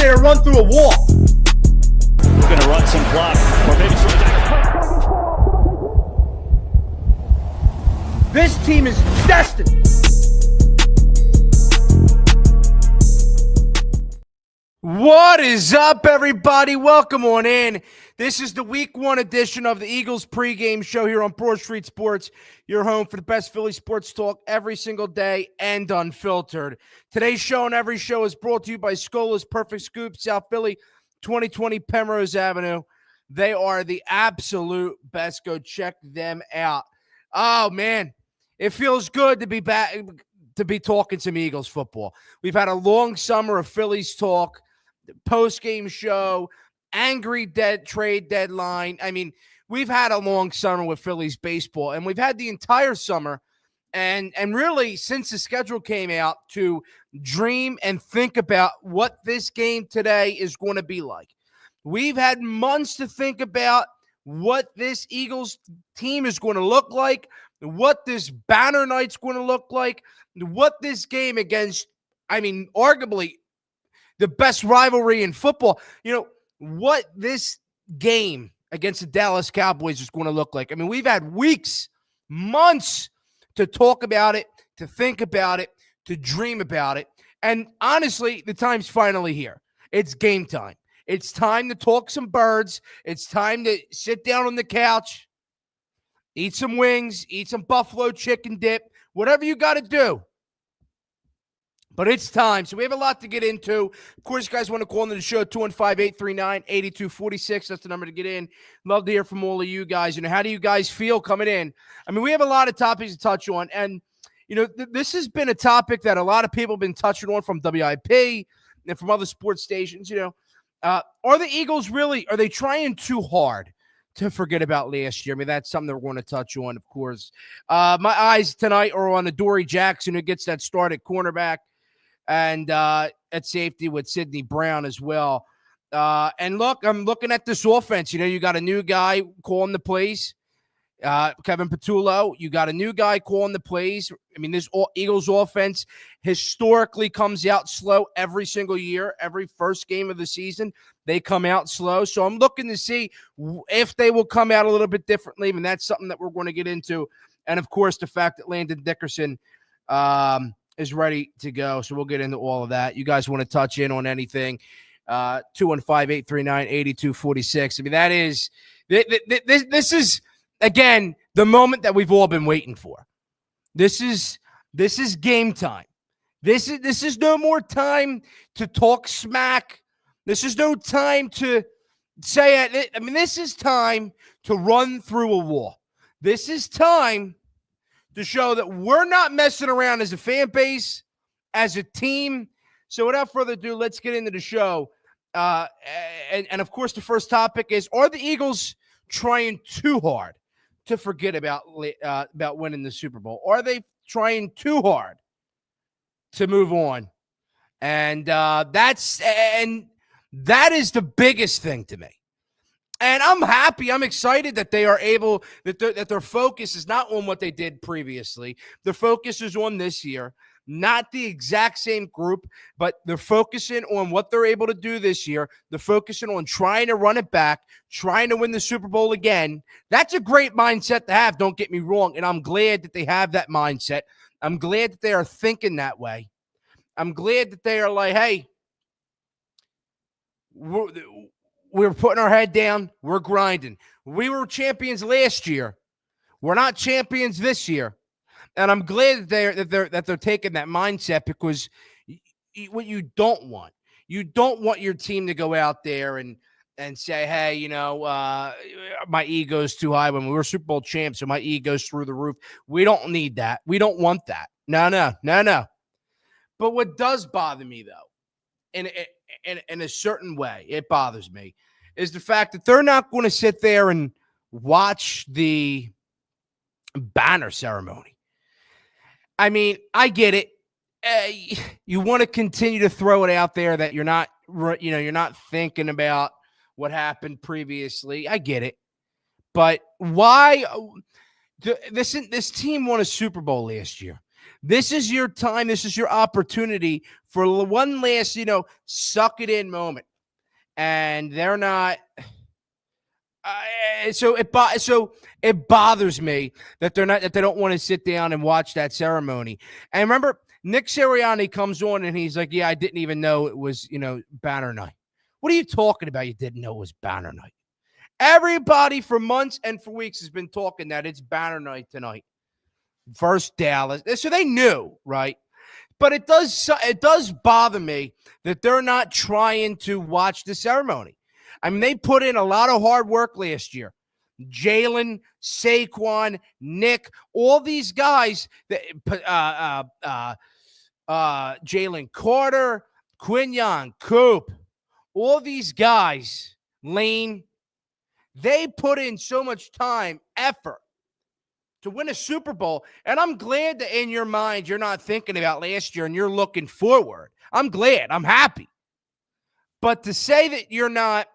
ready to run through a wall. We're going to run some clock, or maybe some. This team is destined. What is up, everybody? Welcome on in. This is the Week 1 edition of the Eagles pregame show here on Broad Street Sports, your home for the best Philly sports talk every single day and unfiltered. Today's show and every show is brought to you by Scola's Perfect Scoop, South Philly, 2020 Penrose Avenue. They are the absolute best. Go check them out. Oh, man, it feels good to be back, to be talking some Eagles football. We've had a long summer of Phillies talk, post-game show, angry trade deadline. I mean, we've had a long summer with Phillies baseball, and we've had the entire summer and really since the schedule came out to dream and think about what this game today is going to be like. We've had months to think about what this Eagles team is going to look like, what this banner night's going to look like, what this game against, arguably the best rivalry in football, what this game against the Dallas Cowboys is going to look like. We've had weeks, months to talk about it, to think about it, to dream about it. And honestly, the time's finally here. It's game time. It's time to talk some birds. It's time to sit down on the couch, eat some wings, eat some buffalo chicken dip, whatever you got to do. But it's time. So we have a lot to get into. Of course, you guys want to call into the show, 215-839-8246. That's the number to get in. Love to hear from all of you guys. How do you guys feel coming in? We have a lot of topics to touch on. And, this has been a topic that a lot of people have been touching on from WIP and from other sports stations. Are the Eagles are they trying too hard to forget about last year? That's something that we're going to touch on, of course. My eyes tonight are on Adoree Jackson, who gets that start at cornerback. And at safety with Sidney Brown as well. And look, I'm looking at this offense. You got a new guy calling the plays, Kevin Patullo. You got a new guy calling the plays. This Eagles offense historically comes out slow every single year. Every first game of the season, they come out slow. So I'm looking to see if they will come out a little bit differently. That's something that we're going to get into. And, of course, the fact that Landon Dickerson is ready to go. So we'll get into all of that. You guys want to touch in on anything, 215-839-8246. This is, again, the moment that we've all been waiting for. This is game time. This is no more time to talk smack. This is no time to say it. This is time to run through a wall. This is time to show that we're not messing around as a fan base, as a team. So without further ado, let's get into the show. And of course, the first topic is, are the Eagles trying too hard to forget about winning the Super Bowl? Are they trying too hard to move on? And that is the biggest thing to me. And I'm happy. I'm excited that they are able, that their focus is not on what they did previously. Their focus is on this year. Not the exact same group, but they're focusing on what they're able to do this year. They're focusing on trying to run it back, trying to win the Super Bowl again. That's a great mindset to have, don't get me wrong. And I'm glad that they have that mindset. I'm glad that they are thinking that way. I'm glad that they are like, hey, we're putting our head down. We're grinding. We were champions last year. We're not champions this year. And I'm glad that they're taking that mindset, because what you don't want your team to go out there and say, hey, my ego's too high when we were Super Bowl champs, so my ego's through the roof. We don't need that. We don't want that. No. But what does bother me, though, in a certain way, it bothers me, is the fact that they're not going to sit there and watch the banner ceremony. I get it. You want to continue to throw it out there that you're not thinking about what happened previously. I get it. But why? This team won a Super Bowl last year. This is your time. This is your opportunity for one last, suck it in moment. And they're not. So it bothers me that they don't want to sit down and watch that ceremony. And remember, Nick Sirianni comes on and he's like, "Yeah, I didn't even know it was banner night." What are you talking about? You didn't know it was banner night? Everybody for months and for weeks has been talking that it's banner night tonight. First Dallas, so they knew, right? But it does bother me that they're not trying to watch the ceremony. I mean, they put in a lot of hard work last year. Jalen, Saquon, Nick, all these guys, Jalen Carter, Quinyon, Coop, all these guys, Lane, they put in so much time, effort to win a Super Bowl. And I'm glad that in your mind, you're not thinking about last year and you're looking forward. I'm glad. I'm happy. But to say that you're not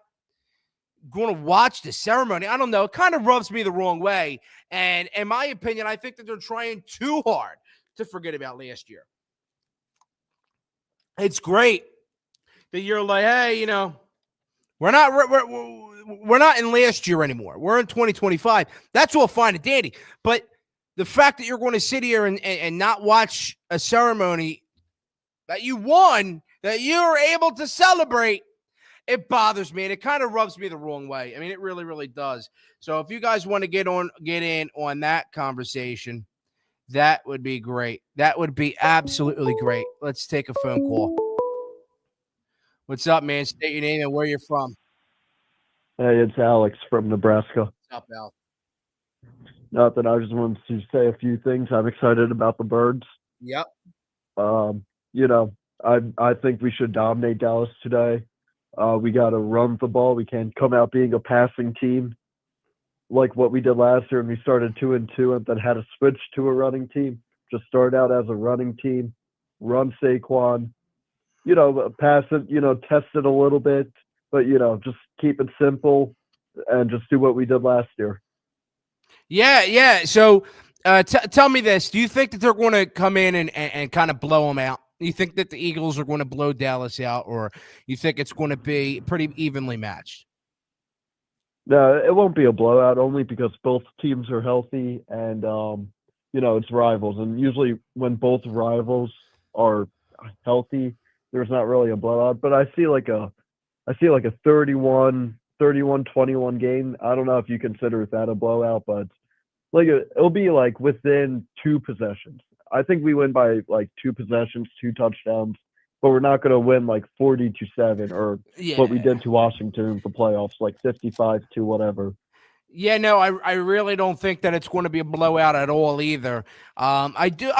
going to watch the ceremony, I don't know. It kind of rubs me the wrong way. And in my opinion, I think that they're trying too hard to forget about last year. It's great that you're like, hey, we're not in last year anymore. We're in 2025. That's all fine and dandy. But the fact that you're going to sit here and not watch a ceremony that you won, that you were able to celebrate, it bothers me, and it kind of rubs me the wrong way. I mean, it really, really does. So if you guys want to get in on that conversation, that would be great. That would be absolutely great. Let's take a phone call. What's up, man? State your name and where you're from. Hey, it's Alex from Nebraska. What's up, Al? Nothing. I just wanted to say a few things. I'm excited about the Birds. Yep. I think we should dominate Dallas today. We got to run the ball. We can't come out being a passing team like what we did last year, and we started 2-2 and then had to switch to a running team. Just start out as a running team, run Saquon, pass it, test it a little bit, but, just keep it simple and just do what we did last year. Yeah. So tell me this. Do you think that they're going to come in and kind of blow them out? You think that the Eagles are going to blow Dallas out, or you think it's going to be pretty evenly matched? No, it won't be a blowout, only because both teams are healthy and, it's rivals. And usually when both rivals are healthy, there's not really a blowout. But I see like a 31-21 game. I don't know if you consider that a blowout, but it'll be like within 2 possessions. I think we win by like 2 possessions, 2 touchdowns, but we're not going to win like 40-7 or what we did to Washington in the playoffs, like 55 to whatever. Yeah, no, I really don't think that it's going to be a blowout at all either. I do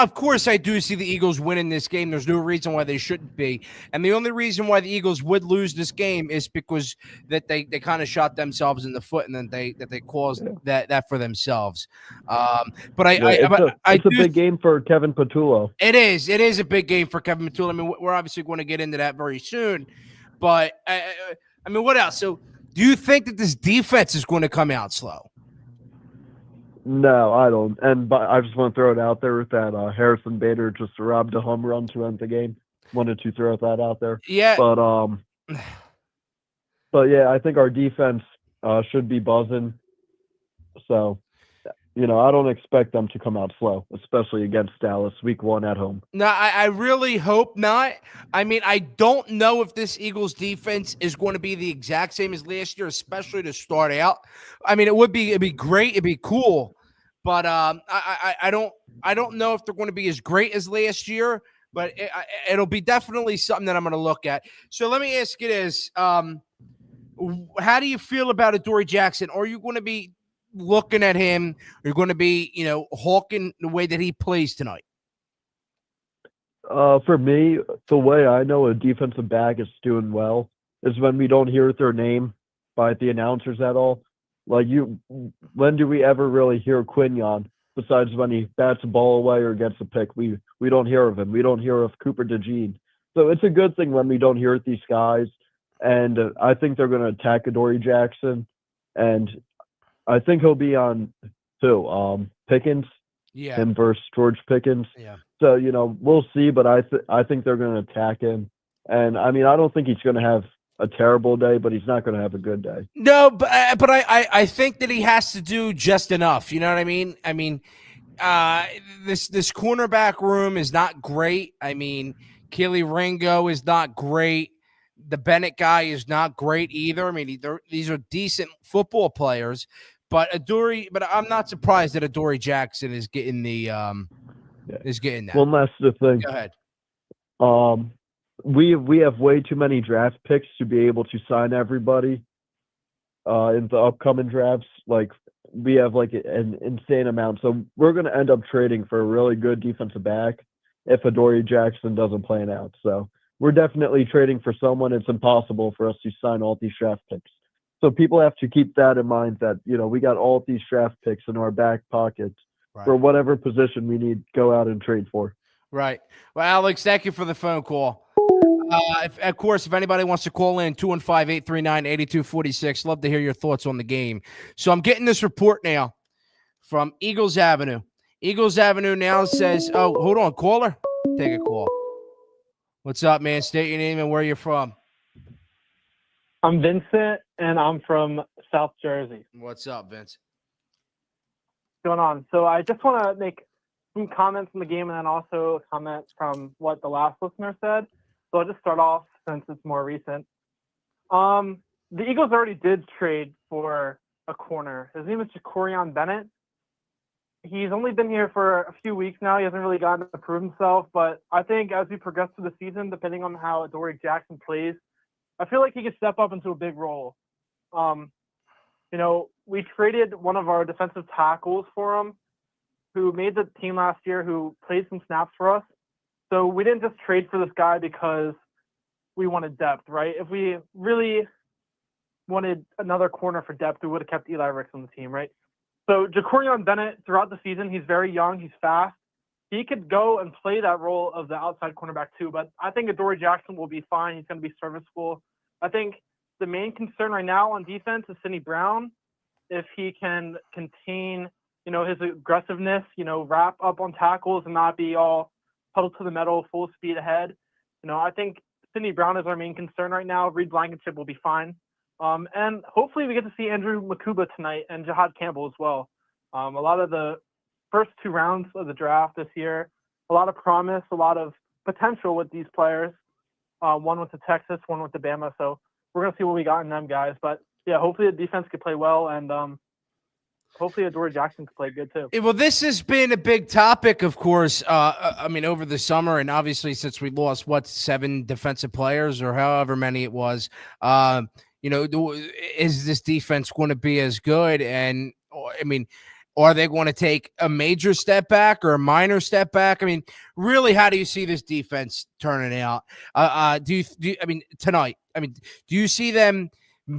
see the Eagles winning this game. There's no reason why they shouldn't be. And the only reason why the Eagles would lose this game is because that they kind of shot themselves in the foot and then they caused that for themselves. It's a big game for Kevin Patullo. It is a big game for Kevin Patullo. I mean, we're obviously going to get into that very soon. But I mean, what else? So do you think that this defense is going to come out slow? No, I don't. But I just want to throw it out there that Harrison Bader just robbed a home run to end the game. Wanted to throw that out there. Yeah. But yeah, I think our defense should be buzzing. So, I don't expect them to come out slow, especially against Dallas week 1 at home. No, I really hope not. I mean, I don't know if this Eagles defense is going to be the exact same as last year, especially to start out. I mean, it'd be great, it'd be cool, but I don't know if they're going to be as great as last year. But it'll be definitely something that I'm going to look at. So let me ask you this: how do you feel about Adoree Jackson? Are you going to be looking at him? You're going to be, hawking the way that he plays tonight? For me, the way I know a defensive back is doing well is when we don't hear their name by the announcers at all. Like when do we ever really hear Quinyon besides when he bats a ball away or gets a pick? We don't hear of him. We don't hear of Cooper DeJean. So it's a good thing when we don't hear these guys. And I think they're going to attack Adoree Jackson. And I think he'll be on Pickens. Yeah. Him versus George Pickens. Yeah. So, we'll see, but I think they're going to attack him. And, I mean, I don't think he's going to have a terrible day, but he's not going to have a good day. No, but I think that he has to do just enough. You know what I mean? I mean, this cornerback room is not great. I mean, Keely Ringo is not great. The Bennett guy is not great either. I mean, these are decent football players, but I'm not surprised that Adoree Jackson is getting is getting that. One last thing. Go ahead. We have way too many draft picks to be able to sign everybody in the upcoming drafts. Like, we have like an insane amount. So we're going to end up trading for a really good defensive back if Adoree Jackson doesn't plan out. So we're definitely trading for someone. It's impossible for us to sign all these draft picks. So people have to keep that in mind that, we got all these draft picks in our back pockets for whatever position we need to go out and trade for. Right. Well, Alex, thank you for the phone call. Of course, if anybody wants to call in, 215-839-8246. Love to hear your thoughts on the game. So I'm getting this report now from Eagles Avenue. Eagles Avenue now says, oh, hold on, caller. Take a call. What's up, man? State your name and where you're from. I'm Vincent, and I'm from South Jersey. What's up, Vince? What's going on? So I just want to make some comments on the game and then also comments from what the last listener said. So I'll just start off since it's more recent. The Eagles already did trade for a corner. His name is Jacorian Bennett. He's only been here for a few weeks now. He hasn't really gotten to prove himself, but I think as we progress through the season, depending on how Adoree Jackson plays, I feel like he could step up into a big role. We traded one of our defensive tackles for him, who made the team last year, who played some snaps for us. So we didn't just trade for this guy because we wanted depth, right? If we really wanted another corner for depth, we would have kept Eli Ricks on the team, right? So Jacorian Bennett, throughout the season, he's very young, he's fast. He could go and play that role of the outside cornerback too, but I think Adoree Jackson will be fine. He's going to be serviceable. I think the main concern right now on defense is Sidney Brown. If he can contain, his aggressiveness, wrap up on tackles and not be all pedal to the metal, full speed ahead. I think Sidney Brown is our main concern right now. Reed Blankenship will be fine. And hopefully we get to see Andrew Makuba tonight and Jahad Campbell as well. A lot of the first two rounds of the draft this year, a lot of promise, a lot of potential with these players. One with the Texas, one with the Bama. So we're going to see what we got in them guys. But yeah, hopefully the defense could play well and hopefully Adoree Jackson could play good too. Well, this has been a big topic, of course, over the summer and obviously since we lost, 7 defensive players or however many it was, is this defense going to be as good? And are they going to take a major step back or a minor step back? I mean, really, how do you see this defense turning out? Tonight, do you see them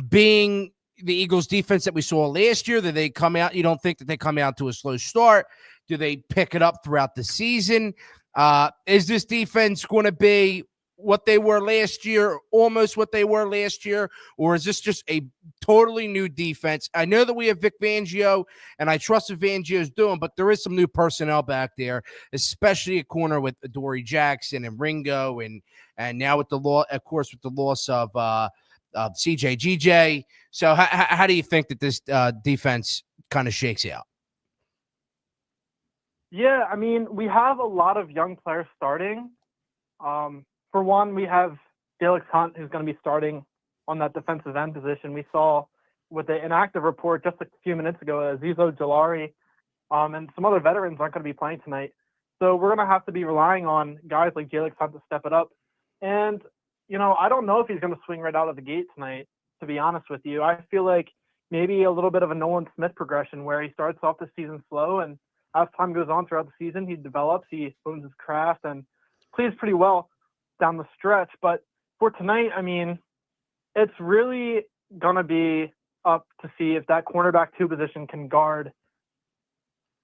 being the Eagles defense that we saw last year? That they come out? You don't think that they come out to a slow start? Do they pick it up throughout the season? Is this defense going to be what they were last year, almost what they were last year, or is this just a totally new defense? I know that we have Vic Fangio, and I trust what Fangio's doing, but there is some new personnel back there, especially a corner with Adoree Jackson and Ringo, and now with the loss of CJ GJ. So how do you think that this defense kind of shakes out? Yeah, we have a lot of young players starting. For one, we have Dallas Hunt, who's going to be starting on that defensive end position. We saw with the inactive report just a few minutes ago, Azizo Jalari and some other veterans aren't going to be playing tonight. So we're going to have to be relying on guys like Dallas Hunt to step it up. And, I don't know if he's going to swing right out of the gate tonight, to be honest with you. I feel like maybe a little bit of a Nolan Smith progression where he starts off the season slow, and as time goes on throughout the season, he develops, he hones his craft, and plays pretty well down the stretch. But for tonight, it's really going to be up to see if that cornerback 2 position can guard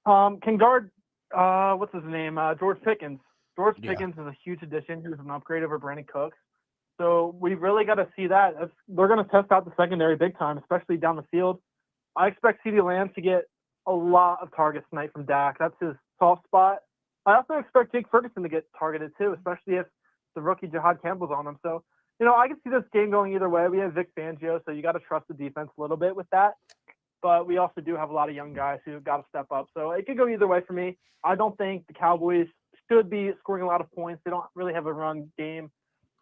what's his name? George Pickens. George Pickens is a huge addition. He was an upgrade over Brandon Cooks. So we really got to see that. They're going to test out the secondary big time, especially down the field. I expect CeeDee Lamb to get a lot of targets tonight from Dak. That's his soft spot. I also expect Jake Ferguson to get targeted too, especially if the rookie Jahad Campbell's on him. So, I can see this game going either way. We have Vic Fangio, so you got to trust the defense a little bit with that. But we also do have a lot of young guys who got to step up. So it could go either way for me. I don't think the Cowboys should be scoring a lot of points. They don't really have a run game.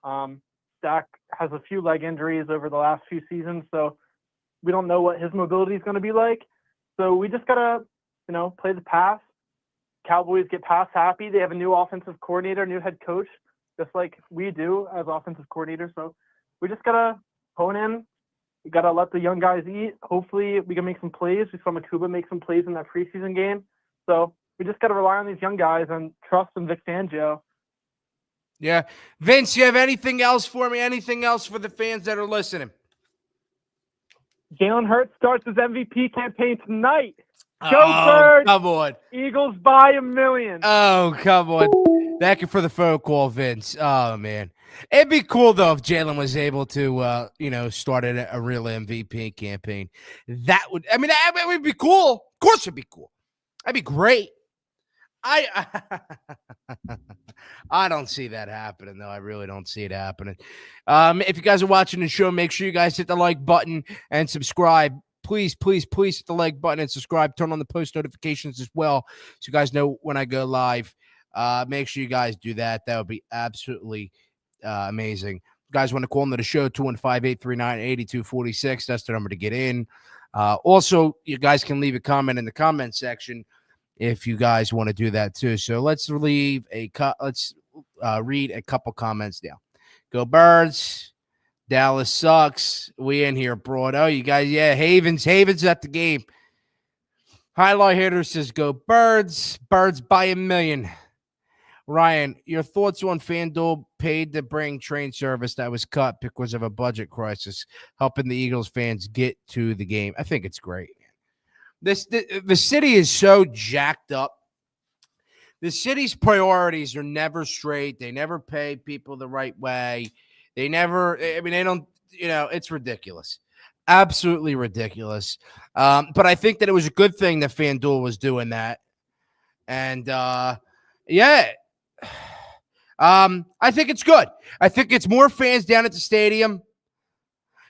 Dak has a few leg injuries over the last few seasons, so we don't know what his mobility is going to be like. So we just got to, play the pass. Cowboys get pass happy. They have a new offensive coordinator, new head coach, just like we do as offensive coordinators. So we just got to hone in. We got to let the young guys eat. Hopefully we can make some plays. We saw Makuba make some plays in that preseason game. So we just got to rely on these young guys and trust in Vic Fangio. Yeah. Vince, you have anything else for me? Anything else for the fans that are listening? Jalen Hurts starts his MVP campaign tonight. Go Birds! Come on. Eagles by $1 million. Oh, come on. Thank you for the phone call, Vince. Oh, man. It'd be cool, though, if Jalen was able to, start a real MVP campaign. That would be cool. Of course it'd be cool. That'd be great. I don't see that happening, though. I really don't see it happening. If you guys are watching the show, make sure you guys hit the like button and subscribe. Please, please, please hit the like button and subscribe. Turn on the post notifications as well so you guys know when I go live. Make sure you guys do that. That would be absolutely amazing. You guys want to call into the show, 215-839-8246. That's the number to get in. Also, you guys can leave a comment in the comment section if you guys want to do that too. So let's read a couple comments now. Go Birds. Dallas sucks. We in here, bro. Oh, you guys, yeah, Havens at the game. Highlight hitter says, go Birds. Birds by $1 million. Ryan, your thoughts on FanDuel paid to bring train service that was cut because of a budget crisis, helping the Eagles fans get to the game? I think it's great. The city is so jacked up. The city's priorities are never straight. They never pay people the right way. They don't, it's ridiculous. Absolutely ridiculous. But I think that it was a good thing that FanDuel was doing that. And, I think it's good. I think it's more fans down at the stadium.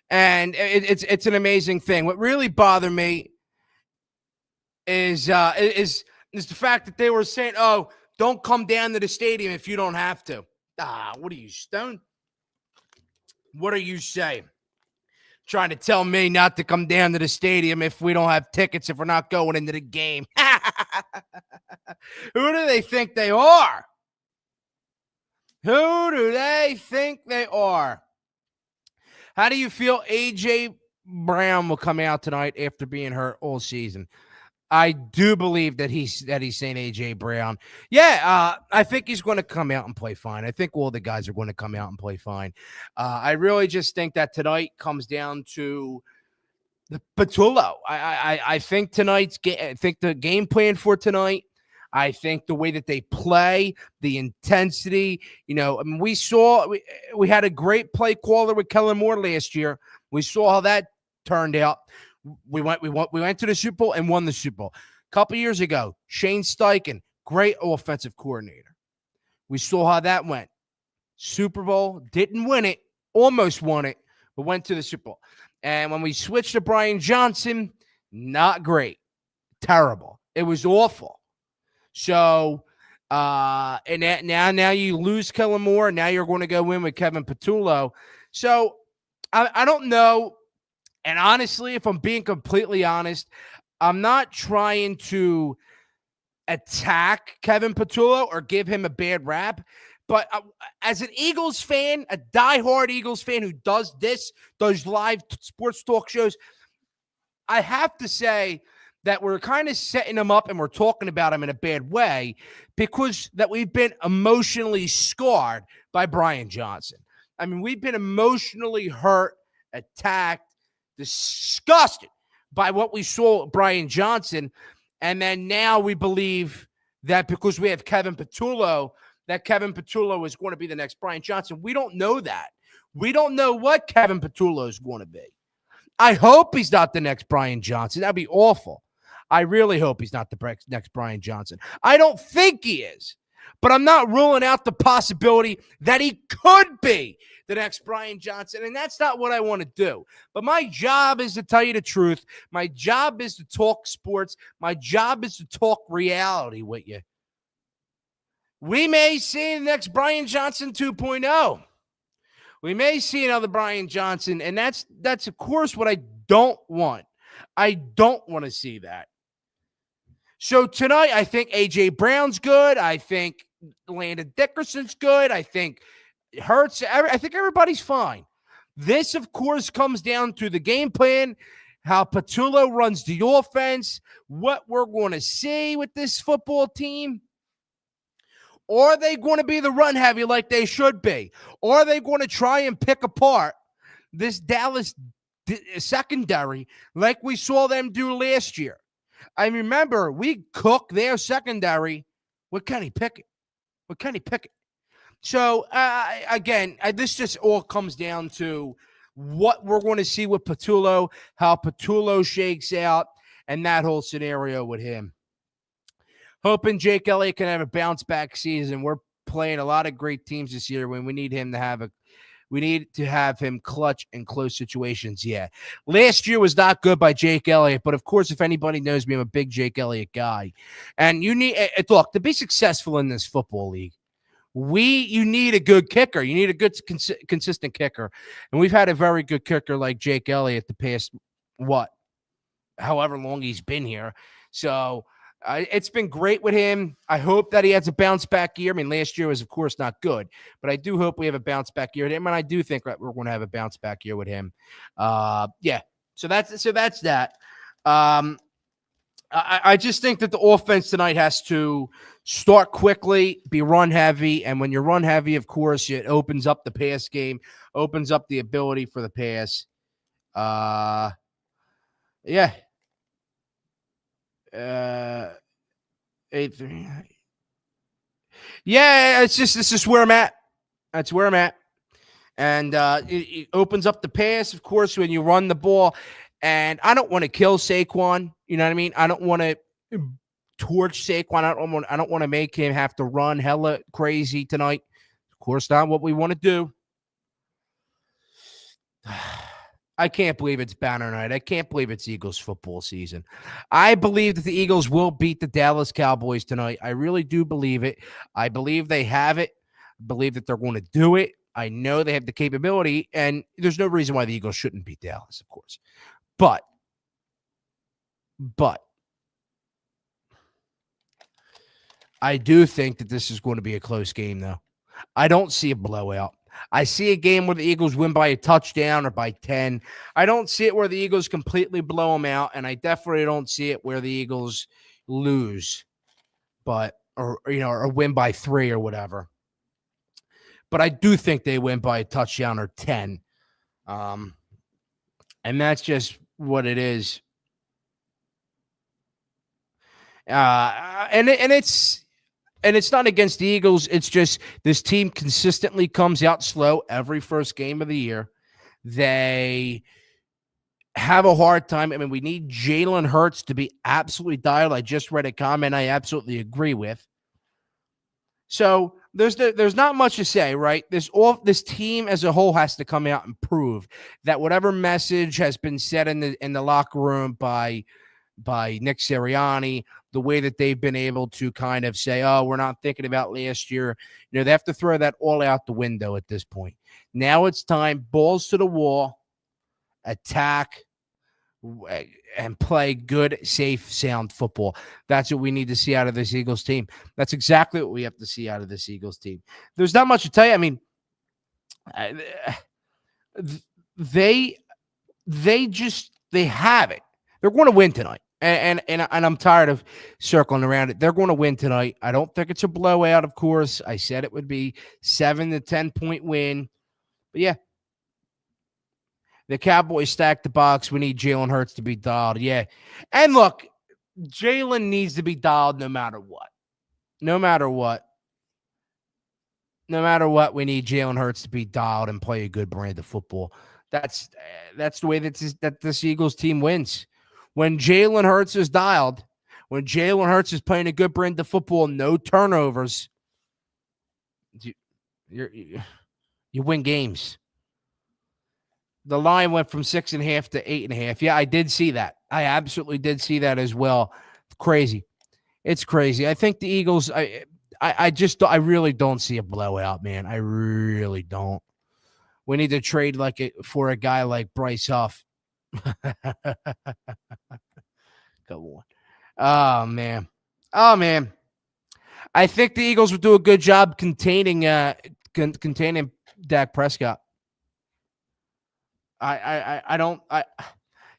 And it's an amazing thing. What really bothered me is the fact that they were saying, oh, don't come down to the stadium if you don't have to. What are you, stoned? What are you saying? Trying to tell me not to come down to the stadium if we don't have tickets, if we're not going into the game. Who do they think they are? Who do they think they are? How do you feel A.J. Brown will come out tonight after being hurt all season? I do believe that he's saying A.J. Brown. Yeah, I think he's going to come out and play fine. I think all the guys are going to come out and play fine. I really just think that tonight comes down to the Patullo. I think I think the game plan for tonight, I think the way that they play, the intensity, we had a great play caller with Kellen Moore last year. We saw how that turned out. We went to the Super Bowl and won the Super Bowl. A couple years ago, Shane Steichen, great offensive coordinator. We saw how that went. Super Bowl, didn't win it, almost won it, but went to the Super Bowl. And when we switched to Brian Johnson, not great. Terrible. It was awful. So, and now you lose Kellen Moore, and now you're going to go in with Kevin Patullo. So, I don't know. And honestly, if I'm being completely honest, I'm not trying to attack Kevin Patullo or give him a bad rap. But as an Eagles fan, a diehard Eagles fan who does live sports talk shows, I have to say that we're kind of setting him up and we're talking about him in a bad way because that we've been emotionally scarred by Brian Johnson. I mean, we've been emotionally hurt, attacked, disgusted by what we saw Brian Johnson. And then now we believe that because we have Kevin Patullo, that Kevin Patullo is going to be the next Brian Johnson. We don't know that. We don't know what Kevin Patullo is going to be. I hope he's not the next Brian Johnson. That'd be awful. I really hope he's not the next Brian Johnson. I don't think he is. but I'm not ruling out the possibility that he could be the next Brian Johnson, and that's not what I want to do. But my job is to tell you the truth. My job is to talk sports. My job is to talk reality with you. We may see the next Brian Johnson 2.0. We may see another Brian Johnson, and that's of course what I don't want. I don't want to see that. So tonight, I think A.J. Brown's good. I think Landon Dickerson's good. I think Hurts. I think everybody's fine. This, of course, comes down to the game plan, how Patullo runs the offense, what we're going to see with this football team. Or are they going to be the run heavy like they should be? Or are they going to try and pick apart this Dallas secondary like we saw them do last year? I remember we cooked their secondary with Kenny Pickett. So, again, this just all comes down to what we're going to see with Patullo, how Patullo shakes out, and that whole scenario with him. Hoping Jake Elliott can have a bounce-back season. We're playing a lot of great teams this year when we need him to have we need to have him clutch in close situations. Yeah. Last year was not good by Jake Elliott, but of course, if anybody knows me, I'm a big Jake Elliott guy. And you need, look, to be successful in this football league, you need a good kicker. You need a good, consistent kicker. And we've had a very good kicker like Jake Elliott the past, however long he's been here. So, it's been great with him. I hope that he has a bounce-back year. I mean, last year was, of course, not good, but I do hope we have a bounce-back year with him, and I do think that we're going to have a bounce-back year with him. Yeah, so that's that. I just think that the offense tonight has to start quickly, be run-heavy, and when you're run-heavy, of course, it opens up the pass game, opens up the ability for the pass. Yeah. 8-3. Yeah, it's just where I'm at. That's where I'm at. And it opens up the pass, of course, when you run the ball. And I don't want to kill Saquon. You know what I mean? I don't want to torch Saquon. I don't want to make him have to run hella crazy tonight. Of course, not what we want to do. I can't believe it's banner night. I can't believe it's Eagles football season. I believe that the Eagles will beat the Dallas Cowboys tonight. I really do believe it. I believe they have it. I believe that they're going to do it. I know they have the capability, and there's no reason why the Eagles shouldn't beat Dallas, of course. But I do think that this is going to be a close game, though. I don't see a blowout. I see a game where the Eagles win by a touchdown or by 10. I don't see it where the Eagles completely blow them out, and I definitely don't see it where the Eagles lose, or win by 3 or whatever. But I do think they win by a touchdown or 10. And that's just what it is. And it's not against the Eagles. It's just this team consistently comes out slow every first game of the year. They have a hard time. I mean, we need Jalen Hurts to be absolutely dialed. I just read a comment I absolutely agree with. So there's not much to say, right? This team as a whole has to come out and prove that whatever message has been said in the locker room by Nick Sirianni, the way that they've been able to kind of say, oh, we're not thinking about last year. They have to throw that all out the window at this point. Now it's time, balls to the wall, attack, and play good, safe, sound football. That's what we need to see out of this Eagles team. That's exactly what we have to see out of this Eagles team. There's not much to tell you. I mean, they have it. They're going to win tonight. And I'm tired of circling around it. They're going to win tonight. I don't think it's a blowout, of course. I said it would be 7 to 10 point win. But yeah, the Cowboys stacked the box. We need Jalen Hurts to be dialed. Yeah. And look, Jalen needs to be dialed no matter what. No matter what, we need Jalen Hurts to be dialed and play a good brand of football. That's the way that this Eagles team wins. When Jalen Hurts is dialed, when Jalen Hurts is playing a good brand of football, no turnovers, You win games. The line went from 6.5 to 8.5. Yeah, I did see that. I absolutely did see that as well. Crazy. It's crazy. I think the Eagles. I really don't see a blowout, man. I really don't. We need to trade for a guy like Bryce Huff. Go on. Oh man. Oh man. I think the Eagles would do a good job containing Dak Prescott.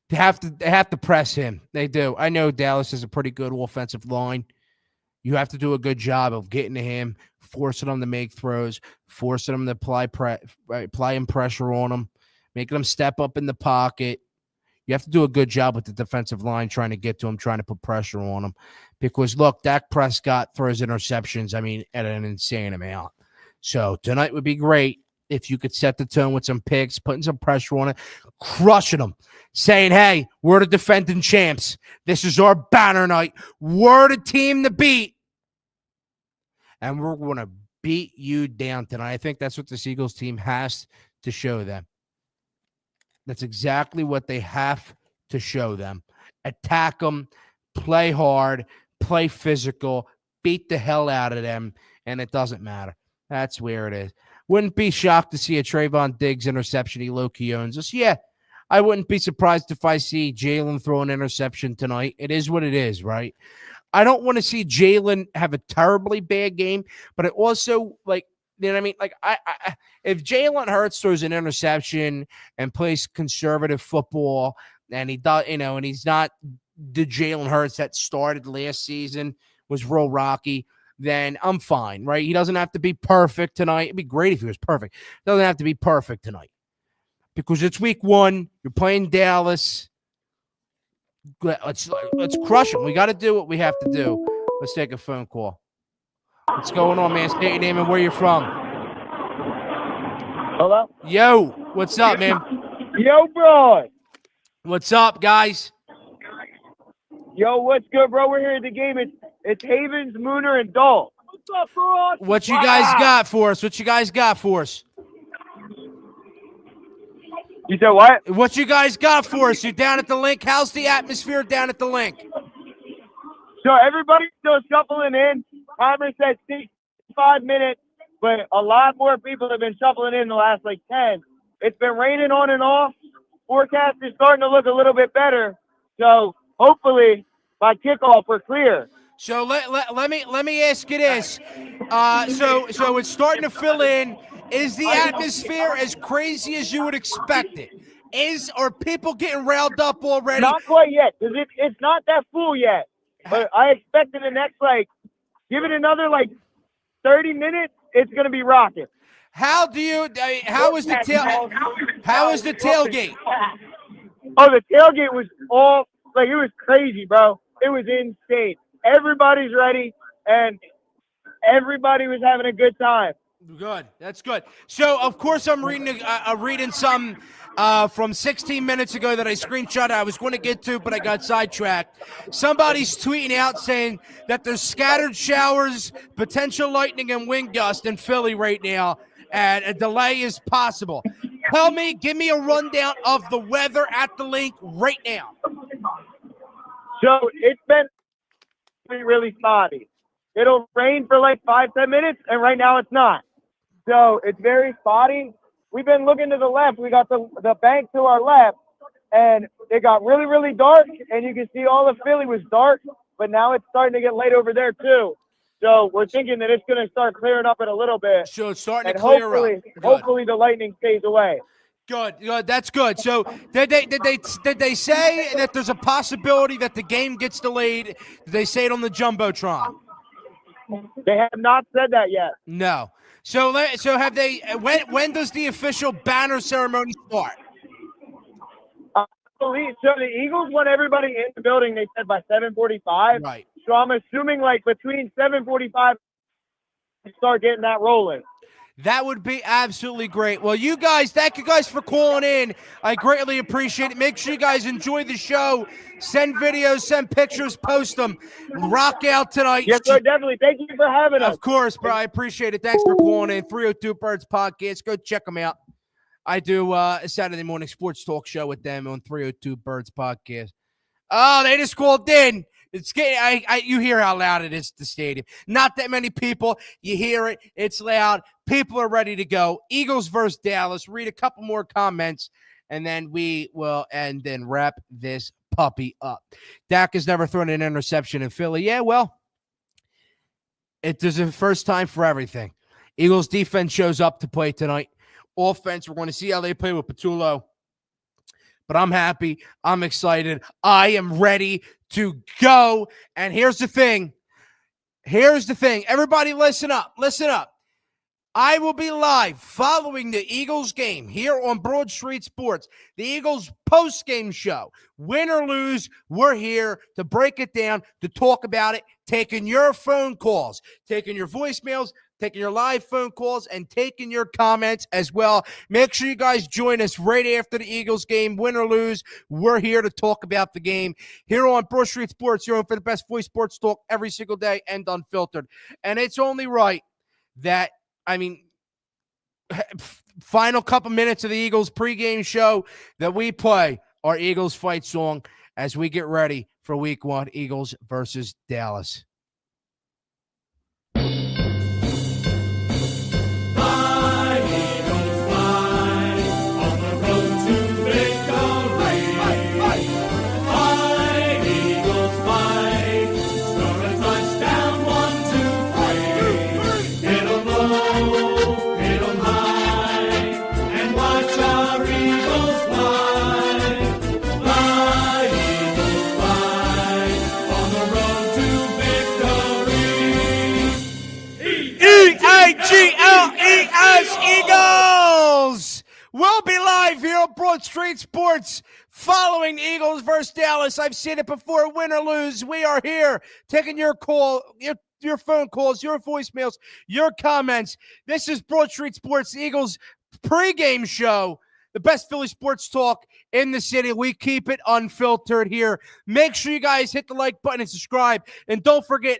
They have to press him. They do. I know Dallas is a pretty good offensive line. You have to do a good job of getting to him, forcing him to make throws, forcing him to applying pressure on him, making him step up in the pocket. You have to do a good job with the defensive line trying to get to him, trying to put pressure on him. Because, look, Dak Prescott throws interceptions, at an insane amount. So tonight would be great if you could set the tone with some picks, putting some pressure on it, crushing them, saying, hey, we're the defending champs. This is our banner night. We're the team to beat. And we're going to beat you down tonight. I think that's what the Eagles team has to show them. That's exactly what they have to show them. Attack them, play hard, play physical, beat the hell out of them, and it doesn't matter. That's where it is. Wouldn't be shocked to see a Trayvon Diggs interception. He low-key owns us. Yeah, I wouldn't be surprised if I see Jalen throw an interception tonight. It is what it is, right? I don't want to see Jalen have a terribly bad game, but it also, you know what I mean? If Jalen Hurts throws an interception and plays conservative football, and he does, and he's not the Jalen Hurts that started last season, was real rocky, then I'm fine, right? He doesn't have to be perfect tonight. It'd be great if he was perfect. He doesn't have to be perfect tonight because it's week 1. You're playing Dallas. Let's crush them. We got to do what we have to do. Let's take a phone call. What's going on, man? State your name and where you're from. Hello? Yo, what's up, man? Yo, bro. What's up, guys? Yo, what's good, bro? We're here at the game. It's Havens, Mooner, and Dahl. What's up, bro? What you guys got for us? What you guys got for us? You said what? What you guys got for us? You down at the link? How's the atmosphere down at the link? So everybody's still shuffling in. Timer said 65 minutes, but a lot more people have been shuffling in the last 10. It's been raining on and off. Forecast is starting to look a little bit better. So hopefully by kickoff we're clear. So let me ask you this. So it's starting to fill in. Is the atmosphere as crazy as you would expect it? Are people getting riled up already? Not quite yet, because it's not that full yet. But I expect in the next, give it another, 30 minutes, it's going to be rocking. How is the tailgate? Oh, the tailgate was it was crazy, bro. It was insane. Everybody's ready, and everybody was having a good time. Good. That's good. So, of course, I'm reading some from 16 minutes ago that I screenshot. I was going to get to, but I got sidetracked. Somebody's tweeting out saying that there's scattered showers, potential lightning, and wind gust in Philly right now, and a delay is possible. Give me a rundown of the weather at the link right now. So, it's been really spotty. It'll rain for 5-10 minutes, and right now it's not. So it's very spotty. We've been looking to the left. We got the bank to our left, and it got really, really dark, and you can see all of Philly was dark, but now it's starting to get light over there too. So we're thinking that it's going to start clearing up in a little bit. So it's starting and to clear up. Hopefully the lightning stays away. Good. That's good. So did they say that there's a possibility that the game gets delayed? Did they say it on the Jumbotron? They have not said that yet. No. So have they? When does the official banner ceremony start? So the Eagles want everybody in the building. They said by 7:45. Right. So I'm assuming between 7:45 and start getting that rolling. That would be absolutely great. Well, you guys, thank you guys for calling in. I greatly appreciate it. Make sure you guys enjoy the show. Send videos, send pictures, post them. Rock out tonight. Yes, sir, definitely. Thank you for having us. Of course, bro. I appreciate it. Thanks for calling in. 302 Birds Podcast. Go check them out. I do a Saturday morning sports talk show with them on 302 Birds Podcast. Oh, they just called in. It's getting, you hear how loud it is at the stadium. Not that many people. You hear it. It's loud. People are ready to go. Eagles versus Dallas. Read a couple more comments, and then we will wrap this puppy up. Dak has never thrown an interception in Philly. Yeah, well, there's a first time for everything. Eagles defense shows up to play tonight. Offense, we're going to see how they play with Patullo. But I'm happy. I'm excited. I am ready to go. And here's the thing. Everybody listen up. Listen up. I will be live following the Eagles game here on Broad Street Sports, the Eagles post-game show. Win or lose, we're here to break it down, to talk about it, taking your phone calls, taking your voicemails, taking your live phone calls, and taking your comments as well. Make sure you guys join us right after the Eagles game. Win or lose, we're here to talk about the game. Here on Broad Street Sports, you're on for the best voice sports talk every single day and unfiltered. And it's only right that, final couple minutes of the Eagles pregame show that we play our Eagles fight song as we get ready for week 1, Eagles versus Dallas. Eagles! We'll be live here on Broad Street Sports following Eagles versus Dallas. I've seen it before. Win or lose, we are here taking your call, your phone calls, your voicemails, your comments. This is Broad Street Sports, Eagles pregame show. The best Philly sports talk in the city. We keep it unfiltered here. Make sure you guys hit the like button and subscribe. And don't forget,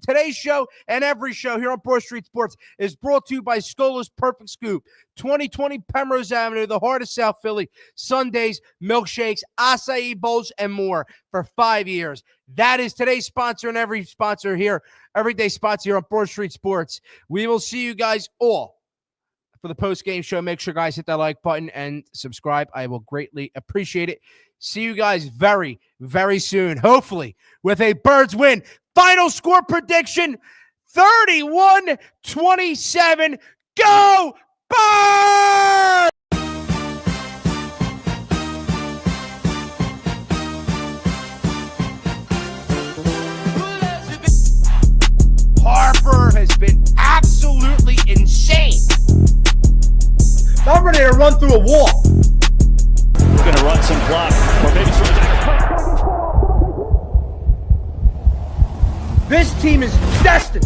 today's show and every show here on Broad Street Sports is brought to you by Scola's Perfect Scoop, 2020 Penrose Avenue, the heart of South Philly. Sundays, milkshakes, acai bowls, and more for 5 years. That is today's sponsor and every sponsor here, everyday sponsor here on Broad Street Sports. We will see you guys all for the post-game show. Make sure, guys, hit that like button and subscribe. I will greatly appreciate it. See you guys very, very soon, hopefully, with a Birds win. Final score prediction, 31-27. Go Birds! Harper has been absolutely insane. I'm ready to run through a wall. We're going to run some clock, or maybe some. This team is destined